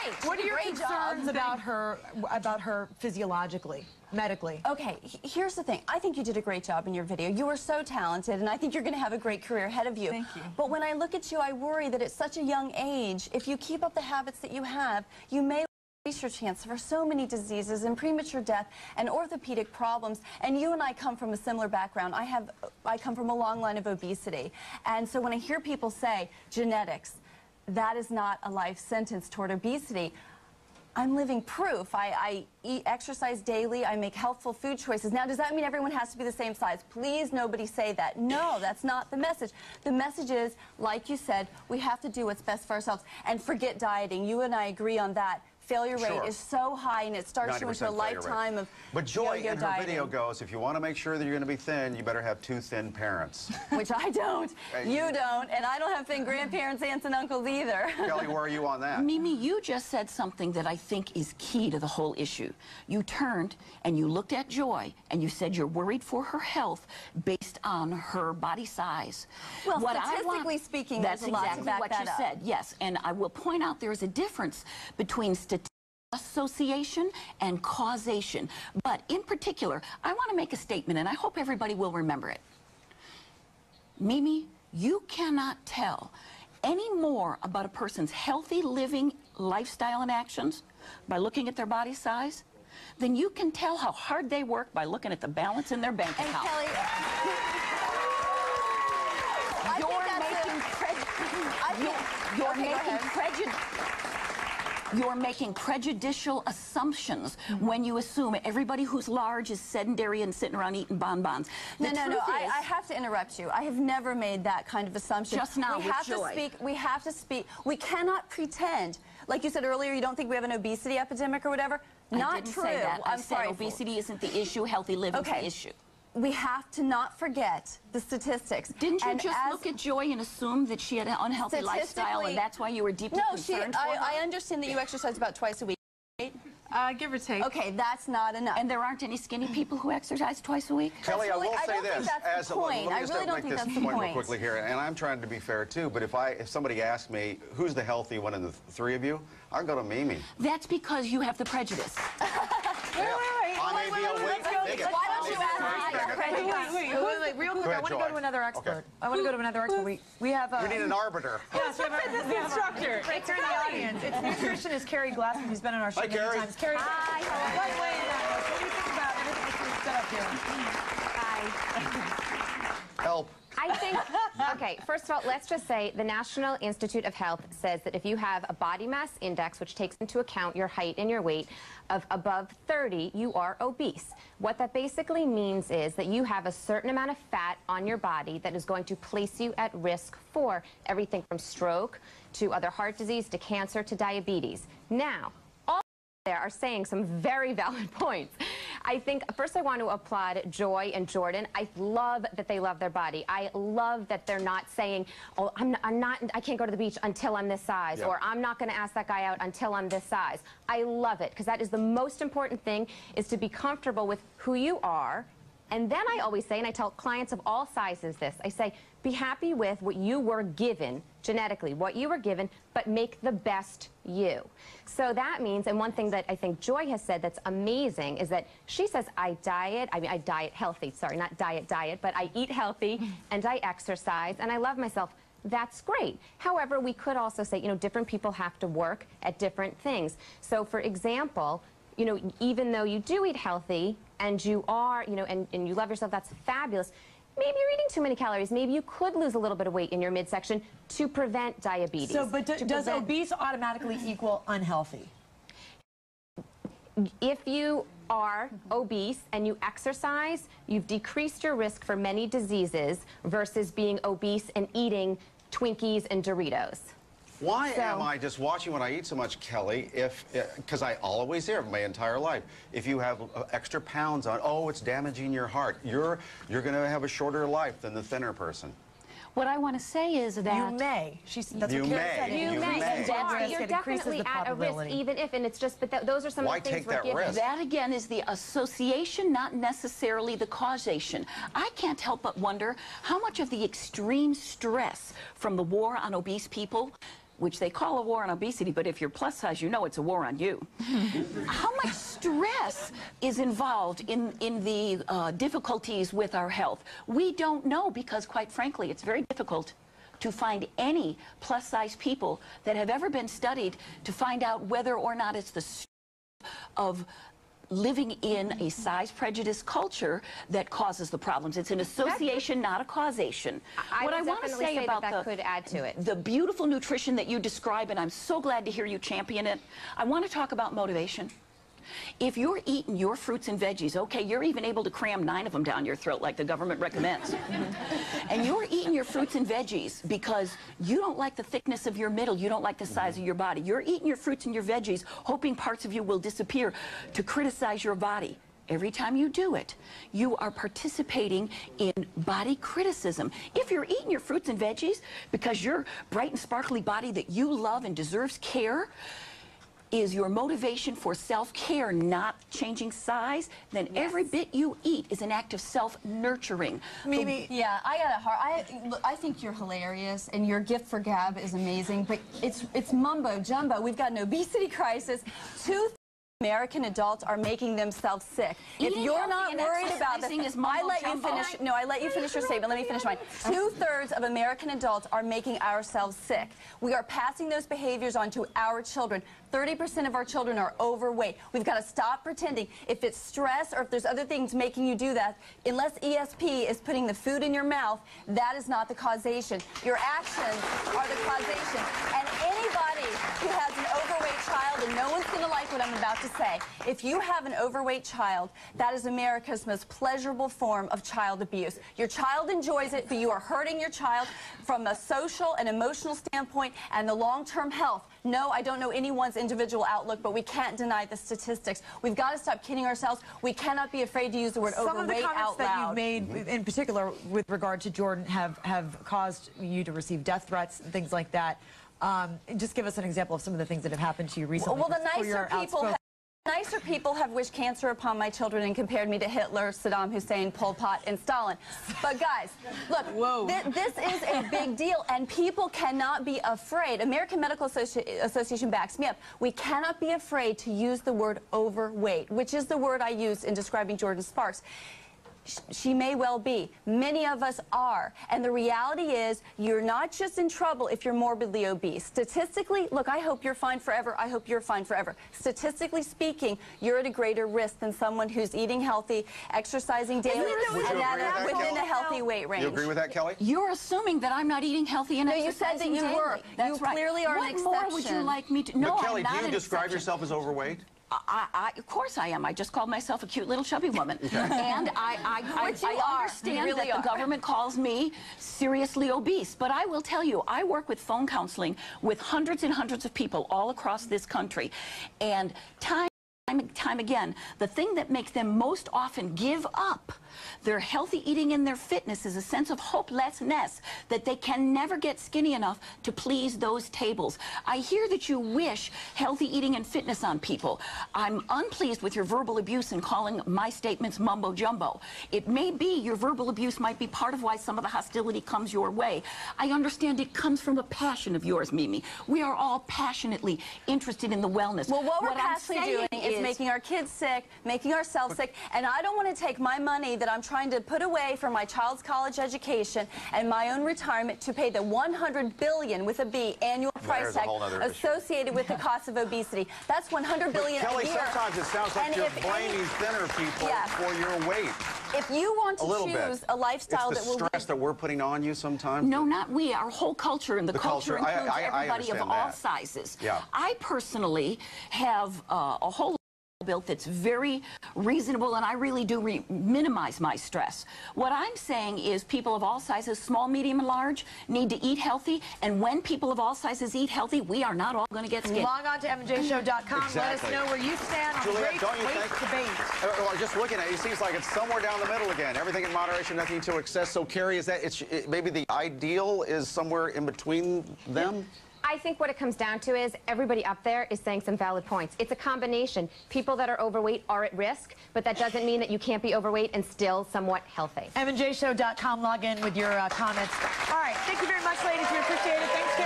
great. What are your concerns about her physiologically, medically? Okay, here's the thing. I think you did a great job in your video. You are so talented, and I think you're going to have a great career ahead of you. Thank you. But when I look at you, I worry that at such a young age, if you keep up the habits that you have, you may increase your chance for so many diseases and premature death and orthopedic problems. And you and I come from a similar background. I come from a long line of obesity. And so when I hear people say genetics, that is not a life sentence toward obesity. I'm living proof. I eat, exercise daily. I make healthful food choices. Now, does that mean everyone has to be the same size? Please, nobody say that. No, that's not the message. The message is, like you said, we have to do what's best for ourselves and forget dieting. You and I agree on that. Failure rate is so high, and it starts you into a lifetime of But Joy in her dieting. video goes, if you want to make sure that you're going to be thin, you better have 2 thin parents. Which I don't. You don't. And I don't have thin grandparents, aunts, and uncles either. Kelly, where are you on that? MeMe, you just said something that I think is key to the whole issue. You turned and you looked at Joy and you said you're worried for her health based on her body size. Well, statistically speaking, that's there's a lot exactly to back what that you up. said. Yes, and I will point out there is a difference between association and causation. But in particular, I want to make a statement, and I hope everybody will remember it. MeMe, you cannot tell any more about a person's healthy living lifestyle and actions by looking at their body size than you can tell how hard they work by looking at the balance in their bank account. Kelly, You're making prejudicial assumptions when you assume everybody who's large is sedentary and sitting around eating bonbons. No, I have to interrupt you. I have never made that kind of assumption. Just now with Joy. We have to speak. We cannot pretend. Like you said earlier, you don't think we have an obesity epidemic or whatever. Not true. Say that. I said obesity isn't the issue, healthy living is the issue. We have to not forget the statistics. Didn't you just look at Joy and assume that she had an unhealthy lifestyle and that's why you were deeply concerned for her? I understand that you exercise about twice a week, right? Give or take. Okay, that's not enough. And there aren't any skinny people who exercise twice a week? Kelly, I will say this. That's the point. I really don't think that's the point. Real quickly here, and I'm trying to be fair too, but if somebody asked me, who's the healthy one in the 3 of you, I'd go to MeMe. That's because you have the prejudice. Wait. I may be a weight bigot. Why don't you ask Wait, real quick, I want to go to another expert. Okay. I want to go to another expert. We have We need an arbiter. Yes, we have an instructor. Right here in the audience. It's nutritionist Carrie Glassman, who's been on our show many times. Carrie, hi. What do you think about everything that's been set up here? Hi. Help. I think, okay, first of all, let's just say the National Institute of Health says that if you have a body mass index, which takes into account your height and your weight, of above 30, you are obese. What that basically means is that you have a certain amount of fat on your body that is going to place you at risk for everything from stroke to other heart disease to cancer to diabetes. Now, all there are saying some very valid points. I think, first I want to applaud Joy and Jordan. I love that they love their body. I love that they're not saying, oh, I can't go to the beach until I'm this size, or I'm not going to ask that guy out until I'm this size. I love it, because that is the most important thing, is to be comfortable with who you are. And then I always say, and I tell clients of all sizes this, I say, be happy with what you were given genetically, what you were given, but make the best you. So that means, and one thing that I think Joy has said that's amazing is that she says, I diet healthy, sorry, not diet, but I eat healthy and I exercise and I love myself. That's great. However, we could also say, you know, different people have to work at different things. So for example, you know, even though you do eat healthy and you are, you know, and you love yourself, that's fabulous. Maybe you're eating too many calories. Maybe you could lose a little bit of weight in your midsection to prevent diabetes. So, but does obese automatically equal unhealthy? If you are obese and you exercise, you've decreased your risk for many diseases versus being obese and eating Twinkies and Doritos. Why am I just watching when I eat so much, Kelly, because I always hear my entire life, if you have extra pounds on, oh, it's damaging your heart. You're going to have a shorter life than the thinner person. What I want to say is that... You may. That's what Carrie said. You may. You're definitely at a risk, even if, and it's just, but those are some of the things we're given. That, again, is the association, not necessarily the causation. I can't help but wonder how much of the extreme stress from the war on obese people which they call a war on obesity, but if you're plus size, you know it's a war on you. How much stress is involved in the difficulties with our health? We don't know because, quite frankly, it's very difficult to find any plus-size people that have ever been studied to find out whether or not it's the stress of living in a size prejudice culture that causes the problems. It's an association, not a causation. What I want to say about that could add to it. The beautiful nutrition that you describe, and I'm so glad to hear you champion it. I want to talk about motivation. If you're eating your fruits and veggies, okay, you're even able to cram 9 of them down your throat like the government recommends. And you're eating your fruits and veggies because you don't like the thickness of your middle, you don't like the size of your body. You're eating your fruits and your veggies hoping parts of you will disappear to criticize your body. Every time you do it, you are participating in body criticism. If you're eating your fruits and veggies because your bright and sparkly body that you love and deserves care is your motivation for self-care, not changing size, then every bit you eat is an act of self-nurturing. MeMe, yeah, I got a heart. I think you're hilarious, and your gift for gab is amazing, but it's mumbo jumbo. We've got an obesity crisis. 2/3 American adults are making themselves sick. If you're not worried about this, I let you finish. No, I let you finish your statement. Let me finish mine. 2/3 of American adults are making ourselves sick. We are passing those behaviors on to our children. 30% of our children are overweight. We've got to stop pretending. If it's stress or if there's other things making you do that, unless ESP is putting the food in your mouth, that is not the causation. Your actions are the causation. And anybody who has an overweight child, and no one's going to like what I'm about to say, if you have an overweight child, that is America's most pleasurable form of child abuse. Your child enjoys it, but you are hurting your child from a social and emotional standpoint and the long-term health. No, I don't know anyone's individual outlook, but we can't deny the statistics. We've got to stop kidding ourselves. We cannot be afraid to use the word overweight out loud. Some of the comments that you've made, in particular with regard to Jordan, have caused you to receive death threats and things like that. Just give us an example of some of the things that have happened to you recently. Well, nicer people have wished cancer upon my children and compared me to Hitler, Saddam Hussein, Pol Pot, and Stalin. But guys, look, this is a big deal, and people cannot be afraid. American Medical Association backs me up. We cannot be afraid to use the word overweight, which is the word I used in describing Jordan Sparks. She may well be. Many of us are. And the reality is, you're not just in trouble if you're morbidly obese. Statistically, look, I hope you're fine forever. I hope you're fine forever. Statistically speaking, you're at a greater risk than someone who's eating healthy, exercising daily, and within a healthy weight range. You agree with that, Kelly? You're assuming that I'm not eating healthy and exercising daily. No, you said that you were. That's right. You clearly are an exception. What more would you like me to? No, but Kelly, I'm not do you describe yourself as overweight? Of course I am. I just called myself a cute little chubby woman. And I understand that the government calls me seriously obese. But I will tell you, I work with phone counseling with hundreds and hundreds of people all across this country. And time again, the thing that makes them most often give up their healthy eating and their fitness is a sense of hopelessness that they can never get skinny enough to please those tables. I hear that you wish healthy eating and fitness on people. I'm unpleased with your verbal abuse and calling my statements mumbo jumbo. It may be your verbal abuse might be part of why some of the hostility comes your way. I understand it comes from a passion of yours, MeMe. We are all passionately interested in the wellness. Well, what we're passionately doing is making our kids sick, making ourselves sick, and I don't want to take my money that I'm trying to put away for my child's college education and my own retirement to pay the $100 billion with a B annual price tag associated with the cost of obesity. That's $100 billion Kelly, a year. sometimes it sounds like you're blaming thinner people for your weight. If you want to choose a lifestyle that will... It's the stress that we're putting on you sometimes? No, not we. Our whole culture, and the culture includes everybody of all sizes. Yeah. I personally have a whole built that's very reasonable, and I really do minimize my stress. What I'm saying is people of all sizes, small, medium, and large, need to eat healthy, and when people of all sizes eat healthy, we are not all going to get skinny. Log on to MJShow.com. Exactly. Let us know where you stand on Juliet, the don't you weight think? debate. Well, just looking at it, it seems like it's somewhere down the middle again. Everything in moderation, nothing to excess. So, Carrie, is that maybe the ideal is somewhere in between them? I think what it comes down to is everybody up there is saying some valid points. It's a combination. People that are overweight are at risk, but that doesn't mean that you can't be overweight and still somewhat healthy. MJShow.com. Log in with your comments. All right. Thank you very much, ladies. We appreciate it. Thanks, Carrie.